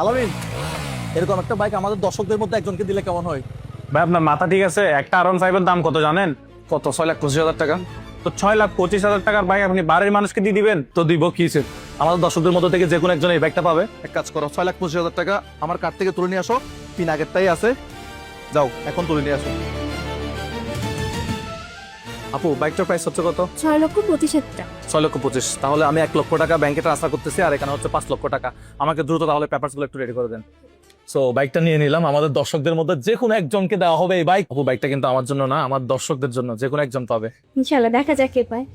আলামিন, এরকম একটা বাইক আমাদের দর্শকদের মধ্যে একজনকে দিলে কেমন হয়? ভাই আপনার মাথা ঠিক আছে? একটা R15 এর দাম কত জানেন? কত? 6,25,000 টাকা। তো 6,25,000 টাকার বাইক আপনি বাড়ির মানুষকে দিয়ে দিবেন? তো দিব কিসে? আমাদের দর্শকদের মধ্যে থেকে যে কোনো একজন এই বাইকটা পাবে। এক কাজ করো, 6,25,000 টাকা আমার কার্ড থেকে তুলে নিয়ে আসো। পিন আগেরটাই আছে, যাও এখন তুলে নিয়ে আসো। আপু, বাইকটার প্রাইস হচ্ছে কত? 6,25,000 টাকা। 6,25,000। তাহলে আমি 1 লক্ষ টাকা ব্যাংকে ট্রান্সফার করতেছি, আর এখানে হচ্ছে 5 লক্ষ টাকা। আমাকে দ্রুত তাহলে পেপারসগুলো একটু রেডি করে দেন। সো বাইকটা নিয়ে নিলাম, আমাদের দর্শকদের মধ্যে যে কোনো একজনকে দেওয়া হবে এই বাইক। আপু, বাইকটা কিন্তু আমার জন্য না, আমার দর্শকদের জন্য, যে কোনো একজন পাবে। ইনশাআল্লাহ, দেখা যাক কে পায়।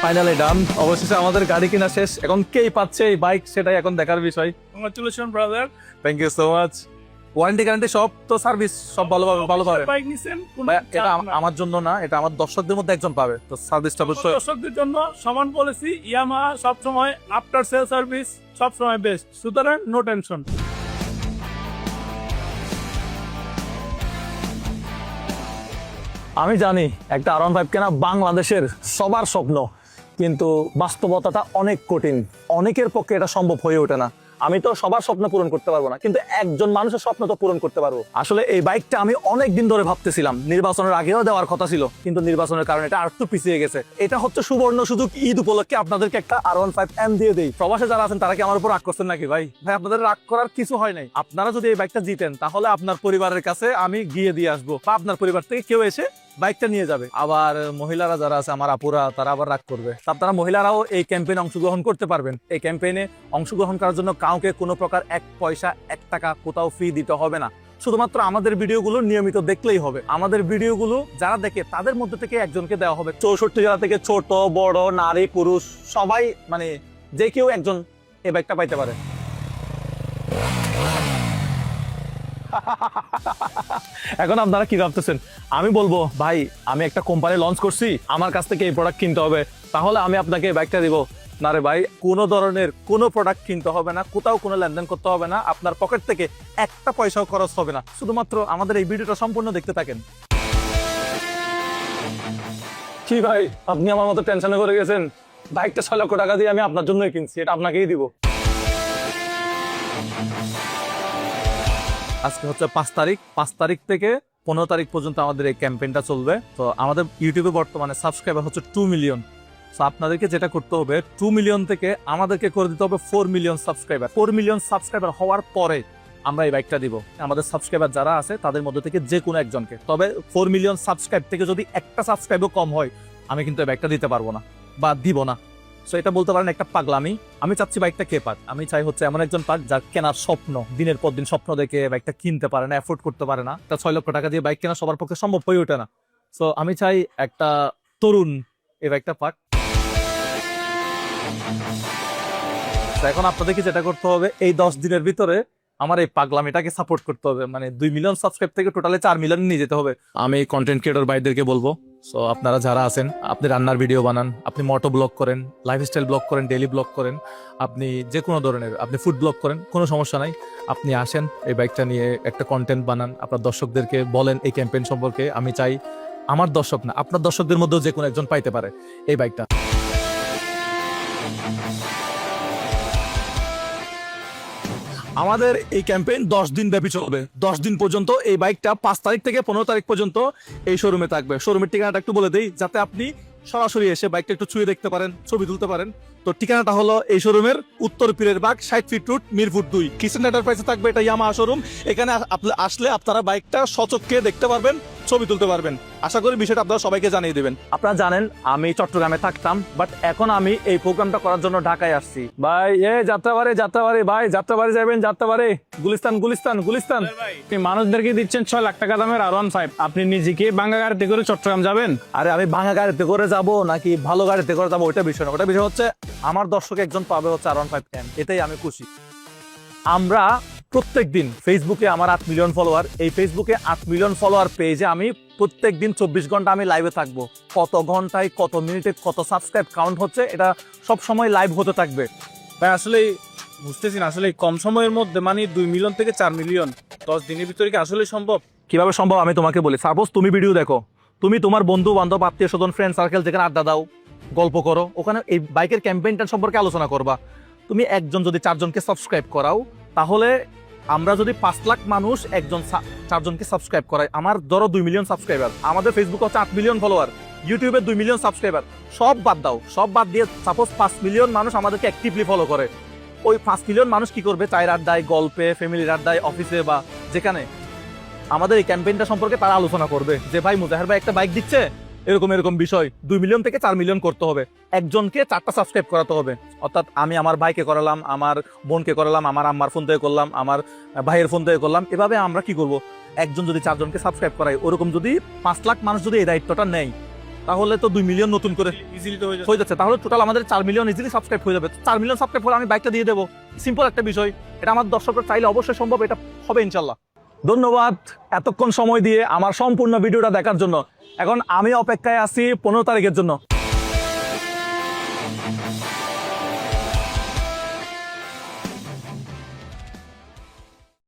ফাইনালি ডান। অবশেষে আমাদের গাড়ি কিনা শেষ। এখন কেই পাচ্ছে এই বাইক সেটাই এখন দেখার বিষয়। Congratulation brother. Thank you so much. Warranty guarantee সব তো, সার্ভিস সব ভালো পাবে। বাইক নিছেন, ভাই, এটা আমার জন্য না, এটা আমার দর্শকদের মধ্যে একজন পাবে, তো সার্ভিসটা অবশ্যই। দর্শকদের জন্য সমান পলিসি। ইয়ামাহা সবসময় আফটার সেল সার্ভিস সবসময় বেস্ট, সুতরাং নো টেনশন। আমি জানি একটা R15 কেনা বাংলাদেশের সবার স্বপ্ন, কিন্তু বাস্তবতাটা অনেক কঠিন। অনেকের পক্ষে এটা সম্ভব হয়ে ওঠে না। আমি তো সবার স্বপ্ন পূরণ করতে পারবো না, কিন্তু একজন মানুষের স্বপ্ন তো পূরণ করতে পারবো। আসলে এই বাইকটা আমি অনেক দিন ধরে ভাবতেছিলাম, নির্বাচনের আগেও দেওয়ার কথা ছিল, কিন্তু নির্বাচনের কারণে এটা আর একটু পিছিয়ে গেছে। এটা হচ্ছে সুবর্ণ সুযোগ, ঈদ উপলক্ষে আপনাদেরকে একটা R15M দিয়ে দেই। প্রবাসে যারা আছেন তারা কি আমার উপর রাগ করছেন নাকি? ভাই ভাই, আপনাদের রাগ করার কিছু হয় নাই। আপনারা যদি এই বাইকটা জিতেন, তাহলে আপনার পরিবারের কাছে আমি গিয়ে দিয়ে আসবো, বা আপনার পরিবার থেকে কেউ এসে বাইকটা নিয়ে যাবে। আবার মহিলারা যারা আছে, আমার আপুরা, তারা আবার রাগ করবে। আপনারা মহিলারাও এই ক্যাম্পেইনে অংশগ্রহণ করতে পারবেন। এই ক্যাম্পেইনে অংশগ্রহণ করার জন্য কাউকে কোনো প্রকার 1 পয়সা 1 টাকা কোথাও ফি দিতে হবে না। শুধুমাত্র আমাদের ভিডিওগুলো নিয়মিত দেখলেই হবে। আমাদের ভিডিওগুলো যারা দেখে তাদের মধ্যে থেকে একজনকে দেওয়া হবে। 64 জেলা থেকে ছোট বড় নারী পুরুষ সবাই, মানে যে কেউ একজন এই বাইকটা পাইতে পারে। এখন আপনারা কি ভাবতেছেন? আমি বলবো, ভাই আমি একটা কোম্পানি লঞ্চ করছি, আমার কাছ থেকে এই প্রোডাক্ট কিনতে হবে, তাহলে আমি আপনাকে এই বাইকটা দিব। না রে ভাই, কোনো ধরনের কোনো প্রোডাক্ট কিনতে হবে না, কোথাও কোনো লেনদেন করতে হবে না, আপনার পকেট থেকে 1 পয়সাও খরচ হবে না। শুধুমাত্র আমাদের এই ভিডিওটা সম্পূর্ণ দেখতে থাকেন। কি ভাই, আপনি আমার মতো টেনশনে করে গেছেন? বাইকটা 6 লক্ষ টাকা দিয়ে আমি আপনার জন্যই কিনছি, এটা আপনাকেই দিব। আজকে হচ্ছে 5 তারিখ। 5 তারিখ থেকে 15 তারিখ পর্যন্ত আমাদের এই ক্যাম্পেইনটা চলবে। তো আমাদের ইউটিউবে বর্তমানে সাবস্ক্রাইবার হচ্ছে 2 মিলিয়ন। তো আপনাদেরকে যেটা করতে হবে, 2 মিলিয়ন থেকে আমাদেরকে করে দিতে হবে 4 মিলিয়ন সাবস্ক্রাইবার। 4 মিলিয়ন সাবস্ক্রাইবার হওয়ার পরে আমরা এই বাইকটা দিব আমাদের সাবস্ক্রাইবার যারা আছে তাদের মধ্যে থেকে যে কোনো একজনকে। তবে 4 মিলিয়ন সাবস্ক্রাইব থেকে যদি একটা সাবস্ক্রাইবও কম হয়, আমি কিন্তু এই বাইকটা দিতে পারবো না বা দিব না। সো এটা বলতে পারেন একটা পাগলামি। আমি চাচ্ছি বাইকটা কে পাক? আমি চাই হচ্ছে এমন একজন পাক যার কেনার স্বপ্ন, দিনের পর দিন স্বপ্ন দেখে বাইকটা কিনতে পারে না, এফোর্ড করতে পারে না। তা 6 লক্ষ টাকা দিয়ে বাইক কেনা সবার পক্ষে সম্ভব হয়ে ওঠে না। সো আমি চাই একটা তরুণ এই বাইকটা পাক। এখন আপনাদেরকে যেটা করতে হবে, এই 10 দিনের ভিতরে আমার এই পাগলামিটাকে সাপোর্ট করতে হবে। মানে 2 মিলিয়ন সাবস্ক্রাইব থেকে টোটালে 4 মিলিয়ন নিয়ে যেতে হবে। আমি কন্টেন্ট ক্রিয়েটর ভাইদেরকে বলবো, সো আপনারা যারা আছেন, আপনি রান্নার ভিডিও বানান, আপনি মোটো ব্লগ করেন, লাইফস্টাইল ব্লগ করেন, ডেইলি ব্লগ করেন, আপনি যে কোনো ধরনের, আপনি ফুড ব্লগ করেন, কোনো সমস্যা নাই। আপনি আসেন, এই বাইকটা নিয়ে একটা কন্টেন্ট বানান, আপনার দর্শকদেরকে বলেন এই ক্যাম্পেইন সম্পর্কে। আমি চাই আমার দর্শক না, আপনার দর্শকদের মধ্যেও যে কোনো একজন পাইতে পারে এই বাইকটা। আমাদের এই ক্যাম্পেইন 10 দিন ব্যাপী চলবে। 10 দিন পর্যন্ত এই বাইকটা 5 তারিখ থেকে 15 তারিখ পর্যন্ত এই শোরুমে থাকবে। শোরুমের ঠিকানাটা একটু বলে দেই, যাতে আপনি সরাসরি এসে বাইকটা একটু ছুঁয়ে দেখতে পারেন, ছবি তুলতে পারেন। তো ঠিকানাটা হলো এই শোরুমের উত্তর পীরের বাগ, 60 ফিট রোড, মিরপুর 2, কিচেন এন্টারপ্রাইজে থাকবে। এটা ইয়ামাহা শোরুম। এখানে আসলে আপনারা বাইকটা সচক্ষে দেখতে পারবেন, ছবি তুলতে পারবেন। আশা করি বিষয়টা আপনারা সবাইকে জানিয়ে দিবেন। আপনারা জানেন আমি চট্টগ্রামে থাকতাম, বাট এখন আমি এই প্রোগ্রামটা করার জন্য ঢাকায় আসছি। ভাই যাত্রাবাড়ি ভাই, যাত্রাবাড়ি যাবেন, যাত্রাবাড়ি গুলিস্তান। আপনি মানুষদেরকে দিচ্ছেন 6 লাখ টাকা দামের R15, আপনি নিজেকে ভাঙা গাড়িতে করে চট্টগ্রাম যাবেন? আরে আমি ভাঙা গাড়িতে করে যাব নাকি ভালো গাড়িতে করে যাবো ওইটা বিষয় না। ওটা বিষয় হচ্ছে আমার দর্শক একজন পাবে হচ্ছে R15M, এটাই আমি খুশি। আমরা প্রত্যেকদিন ফেসবুকে, আমার 8 মিলিয়ন ফলোয়ার, এই ফেসবুকে 8 মিলিয়ন ফলোয়ার পেজে আমি প্রত্যেকদিন 24 ঘন্টা আমি লাইভে থাকবো। কত ঘন্টায়, কত মিনিটে, কত সাবস্ক্রাইব কাউন্ট হচ্ছে, এটা সব সময় লাইভ হতে থাকবে। ভাই আসলে বুঝতেছি না, আসলে কম সময়ের মধ্যে মানে 2 মিলিয়ন থেকে 4 মিলিয়ন 10 দিনের ভিতরে কি আসলে সম্ভব? কিভাবে সম্ভব আমি তোমাকে বলি। সাপোজ তুমি ভিডিও দেখো, তুমি তোমার বন্ধু বান্ধব আত্মীয় স্বজন ফ্রেন্ড সার্কেল যেখানে আড্ডা দাও, গল্প করো, ওখানে এই বাইকের ক্যাম্পেইনটা সম্পর্কে আলোচনা করবা। তুমি একজন যদি 4 জনকে সাবস্ক্রাইব করাও, তাহলে আমরা যদি 5 লাখ মানুষ একজন 4 জনকে সাবস্ক্রাইব করাই, আমার ধরো 2 মিলিয়ন সাবস্ক্রাইবার, আমাদের ফেসবুক হচ্ছে 8 মিলিয়ন ফলোয়ার, ইউটিউবে 2 মিলিয়ন সাবস্ক্রাইবার, সব বাদ দাও, সব বাদ দিয়ে সাপোজ 5 মিলিয়ন মানুষ আমাদেরকে অ্যাক্টিভলি ফলো করে। ওই 5 মিলিয়ন মানুষ কি করবে? চায়ের আড্ডায়, গল্পে, ফ্যামিলির আড্ডায়, অফিসে বা যেখানে আমাদের এই ক্যাম্পেইনটা সম্পর্কে তারা আলোচনা করবে যে ভাই মুজাহের ভাই একটা বাইক দিচ্ছে, এরকম এরকম বিষয়। 2 মিলিয়ন থেকে 4 মিলিয়ন করতে হবে, একজনকে 4টা সাবস্ক্রাইব করাতে হবে। অর্থাৎ আমি আমার ভাইকে করালাম, আমার বোনকে করালাম, আমার আম্মার ফোন থেকে করলাম, আমার ভাইয়ের ফোন থেকে করলাম। এভাবে আমরা কি করব? একজন যদি 4 জনকে সাবস্ক্রাইব করাই, ওরকম যদি 5 লাখ মানুষ যদি এই দায়িত্বটা নেয়, তাহলে তো 2 মিলিয়ন নতুন করে ইজিলি তো হয়ে যাচ্ছে। হয়ে যাচ্ছে। তাহলে টোটাল আমাদের 4 মিলিয়ন ইজিলি সাবস্ক্রাইব হয়ে যাবে। 4 মিলিয়ন সাবস্ক্রাইব করে আমি বাইকটা দিয়ে দেবো। সিম্পল একটা বিষয়, এটা আমার দর্শকরা চাইলে অবশ্যই সম্ভব, এটা হবে ইনশাল্লাহ। ধন্যবাদ এতক্ষণ সময় দিয়ে আমার সম্পূর্ণ ভিডিওটা দেখার জন্য। এখন আমি অপেক্ষায় আছি 15 তারিখের জন্য।